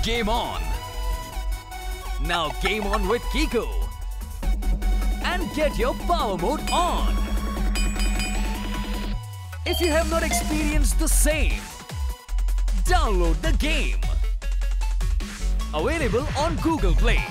Game on! Now game on with Kiko and get your power mode on. If you have not experienced the same, download the game. Available on Google Play.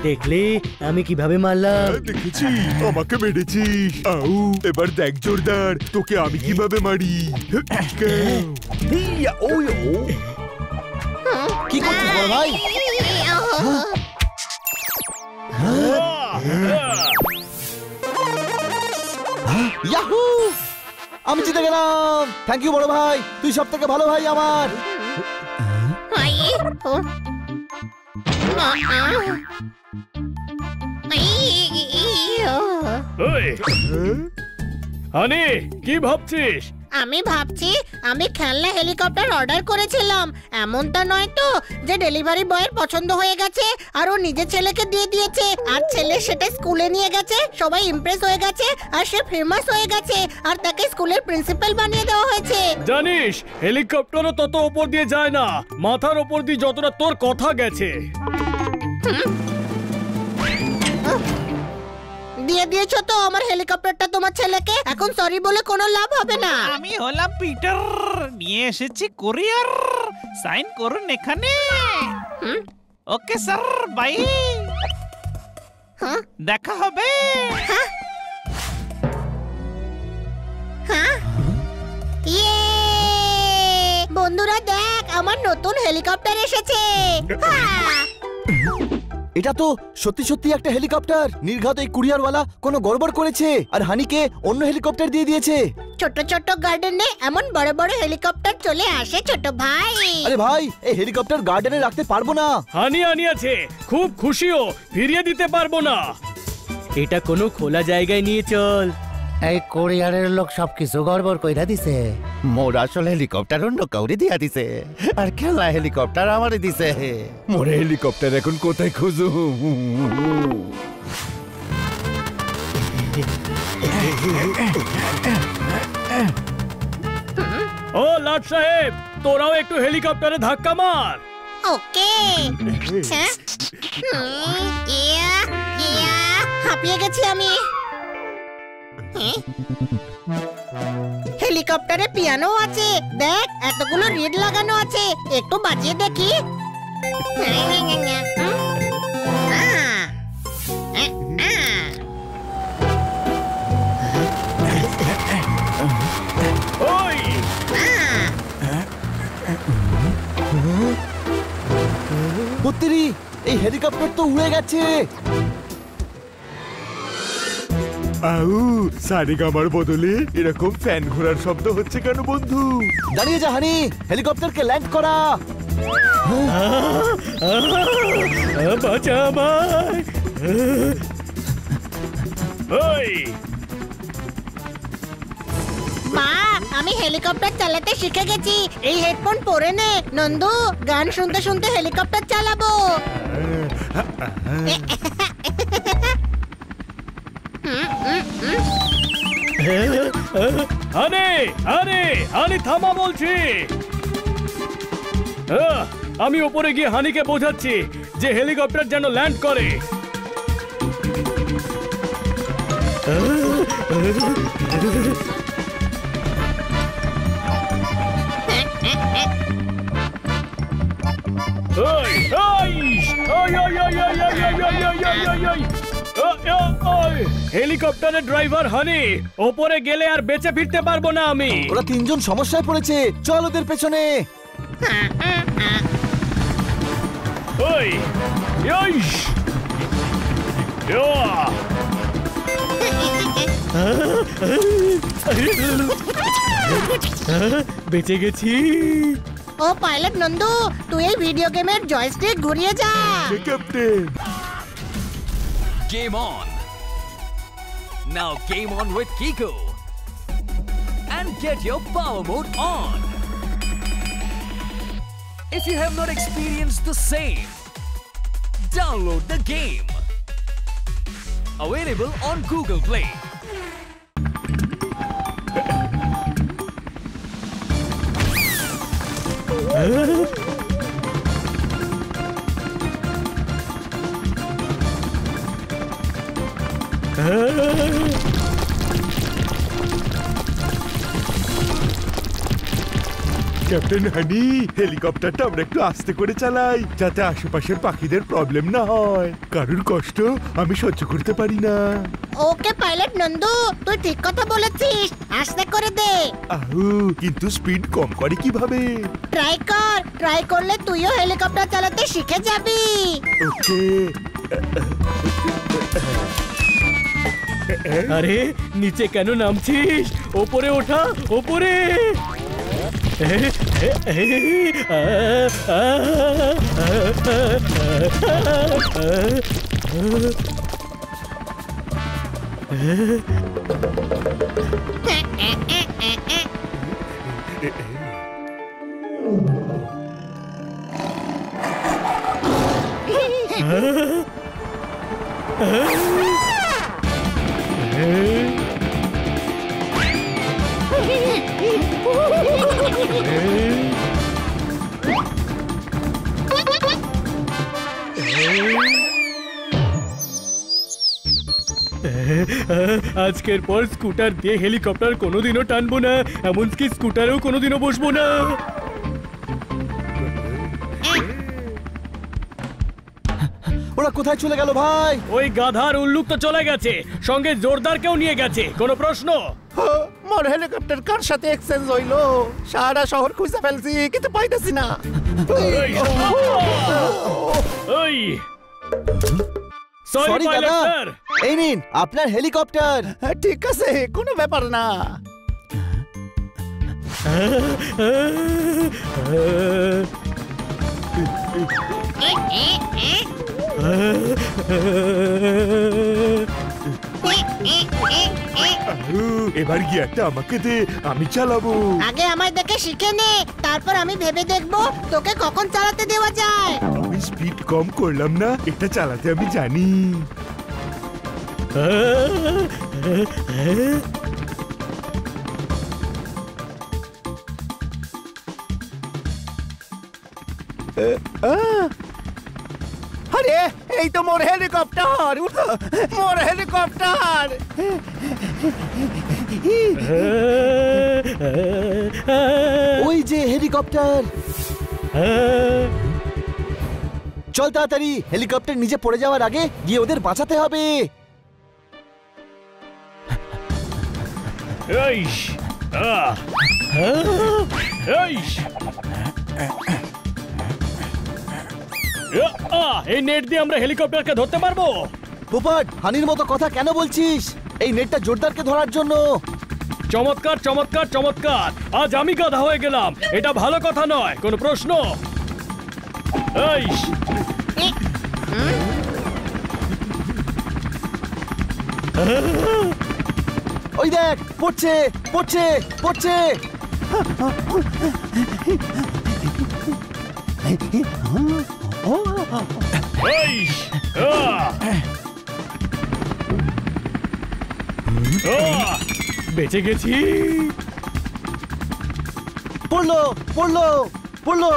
দেখলি আমি কিভাবে মারলাম? দেখেছি আমাকে মেরেছিস। আউ এবার দেখ জোরদার তোকে আমি কিভাবে মারি। কি করছিস বড় ভাই? ইয়াহু! আমি জিতে গেলাম। থ্যাংক ইউ বড় ভাই, তুই সব থেকে ভালো ভাই আমার। হানি কি ভাবছিস? আমি ভাবছি আমি খেলনা হেলিকপ্টার অর্ডার করেছিলাম, এমনটা নয় তো যে ডেলিভারি বয়ের পছন্দ হয়ে গেছে আর ও নিজের ছেলেকে দিয়ে দিয়েছে, আর ছেলে সেটা স্কুলে নিয়ে গেছে, সবাই ইমপ্রেস হয়ে গেছে আর সে ফেমাস হয়ে গেছে আর তাকে স্কুলের প্রিন্সিপাল বানিয়ে দেওয়া হয়েছে। জানিস হেলিকপ্টারও তত উপর দিয়ে যায় না, মাথার উপর দিয়ে যতটা তোর কথা গেছে। দিয়ে দিয়েছো তো আমার হেলিকপ্টারটা তোমার ছেলেকে, এখন সরি বলে কোনো লাভ হবে না। আমি হলাম পিটার, নিয়ে এসেছি কুরিয়ার, সাইন করুন এখানে। ওকে স্যার, বাই, দেখা হবে। বন্ধুরা দেখ আমার নতুন হেলিকপ্টার এসেছে। এটা তো সত্যি সত্যি একটা হেলিকপ্টার। নির্ঘাত এই কুরিয়ারওয়ালা কোনো গড়বড় করেছে আর হানিকে অন্য হেলিকপ্টার দিয়ে দিয়েছে। ছোট ছোট গার্ডেনে এমন বড় বড় হেলিকপ্টার চলে আসে ছোট ভাই। আরে ভাই এই হেলিকপ্টার গার্ডেনে রাখতে পারবো না। হানি আনিয়েছে, খুব খুশিও, ফিরিয়ে দিতে পারবো না। এটা কোনো খোলা জায়গায় নিয়ে চল। এই কোরিয়ারের লোক সবকিছু গড়বড় কইরা দিছে। মোর আসল হেলিকপ্টার অন্য কাউরে দিয়া দিছে আর খেলা হেলিকপ্টার আমারে দিছে। মোর হেলিকপ্টার এখন কোথায় খুঁজু? ও লাট সাহেব, তোরাও একটু হেলিকপ্টারে ধাক্কা মার। ওকে। হাঁপিয়ে গেছি আমি। হেলিকপ্টারে পিয়ানো আছে, দেখ এতগুলো রিড লাগানো আছে, একটু বাজিয়ে দেখি। ওই পুত্রি এই হেলিকপ্টার তো উড়ে গেছে। আউ সারেগামার বদলে এরকম ফ্যান ঘোরার শব্দ হচ্ছে কেন বন্ধু? দাঁড়িয়ে যা হানি, হেলিকপ্টারকে ল্যান্ড করা। বাঁচা আমায়। ওই মা আমি হেলিকপ্টার চালাতে শিখে গেছি, এই হেডফোন পরে নে। নন্দু গান শুনতে শুনতে হেলিকপ্টার চালাবো। হানি হানি হানি থামা বলছি। আমি উপরে গিয়ে হানিকে বোঝাচ্ছি যে হেলিকপ্টার যেন ল্যান্ড করে। হেলিকপ্টারের ড্রাইভার হানি, ওপরে গেলে আর বেঁচে ফিরতে পারবো না আমি। ওরা তিনজন সমস্যায় পড়েছে, চল ওদের পেছনে। ওই ইস বেঁচে গেছি। ও পাইলট নন্দু, তুই এই ভিডিও গেমের জয়স্টিক ঘুরিয়ে যা। Captain. Game on. Now game on with Kiko. And get your power mode on. If you have not experienced the same, download the game. Available on Google Play. Captain honey, হেলিকপ্টারটা আমরা একটু আস্তে করে চালাই যাতে আশেপাশের পাখিদের প্রবলেম না হয়। কারোর কষ্ট আমি সহ্য করতে পারি না। ওকে পাইলট নন্দু, তুই ঠিক কথা বলেছিস, আস্তে করে দে। আহু, কিন্তু স্পিড কম করে কিভাবে? ট্রাই করলে তুইও হেলিকপ্টার চালাতে শিখে যাবি। ওকে। আরে নিচে কেন নামছিস? ওপরে ওঠা, ওপরে। আজকের পর স্কুটার দিয়ে হেলিকপ্টার কোনোদিনও টানবো না, এমনকি স্কুটারেও কোনোদিনও বসবো না। ওরা কোথায় চলে গেল ভাই? ওই গাধার উল্লুক তো চলে গেছে, সঙ্গে জোরদারকেও নিয়ে গেছে। কোনো প্রশ্ন? মোর হেলিকপ্টার কার সাথে এক্সচেঞ্জ হইলো? সারা শহর খুঁজে ফেলছি কিন্তু পাইতেছি না। ওই সরি সরি পাইলট দাদা, স্যার। এই নিন আপনার হেলিকপ্টার। ঠিক আছে, কোনো ব্যাপার না। আহু, এবার গিয়ারটা আমাকে দে, আমি চালাবো। আগে আমায় দেখে শিখে নে, তারপর আমি ভেবে দেখবো তোকে কখন চালাতে দেওয়া যায়। আমি স্পিড কম করলাম না, এটা চালাতে আমি জানি। আরে এই তো মোর হেলিকপ্টার, উঠো, মোর হেলিকপ্টার। ওই যে হেলিকপ্টার। চল তাড়াতাড়ি, হেলিকপ্টার নিচে পড়ে যাওয়ার আগে গিয়ে ওদের বাঁচাতে হবে। এইশ, এইশ। এই নেট দিয়ে আমরা হেলিকপ্টারকে ধরতে পারবো? পোপট, হানির মতো কথা কেন বলছিস? এই নেটটা জোরদারকে ধরার জন্য। চমৎকার চমৎকার চমৎকার, আজ আমি গাধা হয়ে গেলাম, এটা ভালো কথা নয়। কোনো প্রশ্ন? এইশ। ওই দেখ, পড়ছে পড়ছে পড়ছে। এইশ, বেঁচে গেছি। পড়লো পড়লো পড়লো।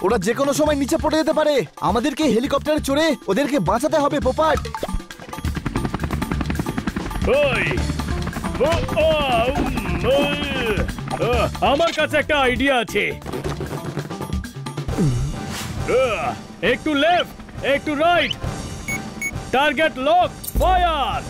ওরা যে কোনো সময় নিচে পড়ে যেতে পারে, আমাদেরকে হেলিকপ্টারে চড়ে ওদেরকে বাঁচাতে হবে পোপট। আমার কাছে একটা আইডিয়া আছে। একটু লেফট, একটু right, target lock, fire.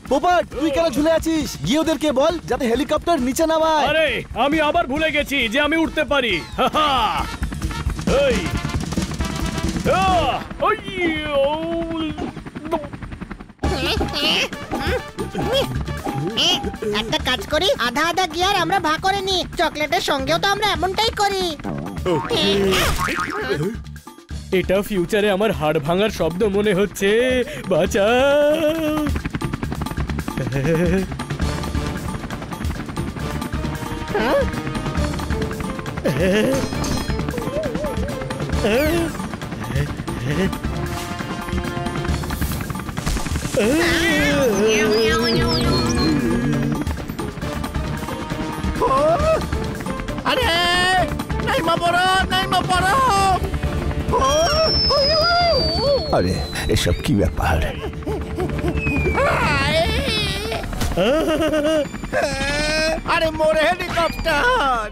Popat, তুই কেন ঝুলে আছিস? গিয়ে ওদেরকে বল যাতে হেলিকপ্টার নিচে নামায়। আরে আমি আবার ভুলে গেছি যে আমি উঠতে পারি। এই একটা কাজ করি, আধা আধা গিয়ার আমরা ভাগ করে নি। চকলেটের সঙ্গেও তো আমরা এমনটাই করি। ওকে এটা ফিউচারে আমার হাড় ভাঙার শব্দ মনে হচ্ছে। বাঁচাও! আরে নাইমা পড়ো, নাইমা পড়ো। আরে এসব কি ব্যাপার? আরে মোর হেলিকপ্টার!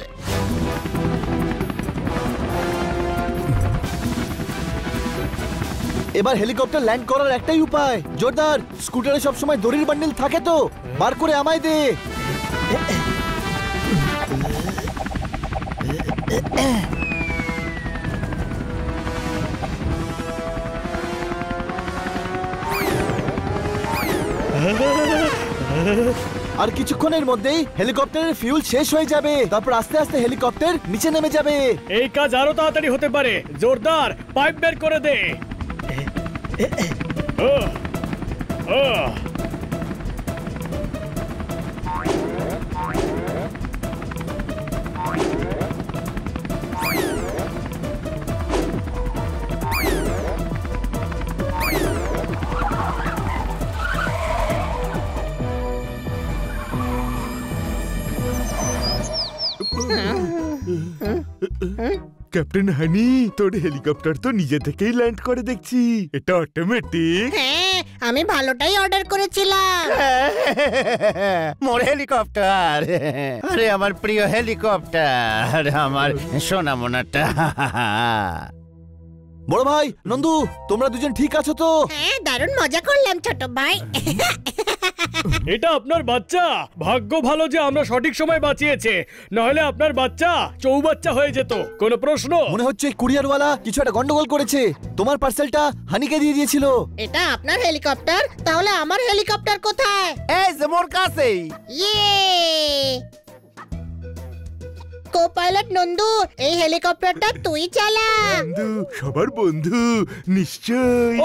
এবার হেলিকপ্টার ল্যান্ড করার একটাই উপায়। জোরদার, স্কুটারে সবসময় দড়ির বান্ডিল থাকে তো, বার করে আমায় দে। আর কিছুক্ষণের মধ্যেই হেলিকপ্টারের ফিউল শেষ হয়ে যাবে। তারপর আস্তে আস্তে হেলিকপ্টার নিচে নেমে যাবে। এই কাজ আরো তাড়াতাড়ি হতে পারে। জোরদার, পাইপ বের করে দে। ক্যাপ্টেন হানি, তোর হেলিকপ্টার তো নিজে থেকেই ল্যান্ড করে দেখছি। এটা অটোমেটিক। হ্যাঁ, আমি ভালোটাই অর্ডার করেছিলাম। মোর হেলিকপ্টার! আরে আমার প্রিয় হেলিকপ্টার, আমার সোনামোনাটা। বড় ভাই নন্দু, তোমরা দুজন ঠিক আছো তো? হ্যাঁ, দারুণ মজা করলাম ছোট ভাই। এটা আপনার বাচ্চা। ভাগ্য ভালো যে আমরা সঠিক সময় বাঁচিয়েছে, নাহলে আপনার বাচ্চা চৌবাচ্চা হয়ে যেত। কোনো প্রশ্ন? মনে হচ্ছে কুরিয়ারওয়ালা কিছু একটা গন্ডগোল করেছে। তোমার পার্সেলটা হানিকে দিয়ে দিয়েছিল। এটা আপনার হেলিকপ্টার? তাহলে আমার হেলিকপ্টার কোথায়? এই যে মোর কাছেই। ইয়ে! কো-পাইলট নন্দু, এই হেলিকপ্টারটা তুই চালা। বন্ধু, সবার বন্ধু নিশ্চয়।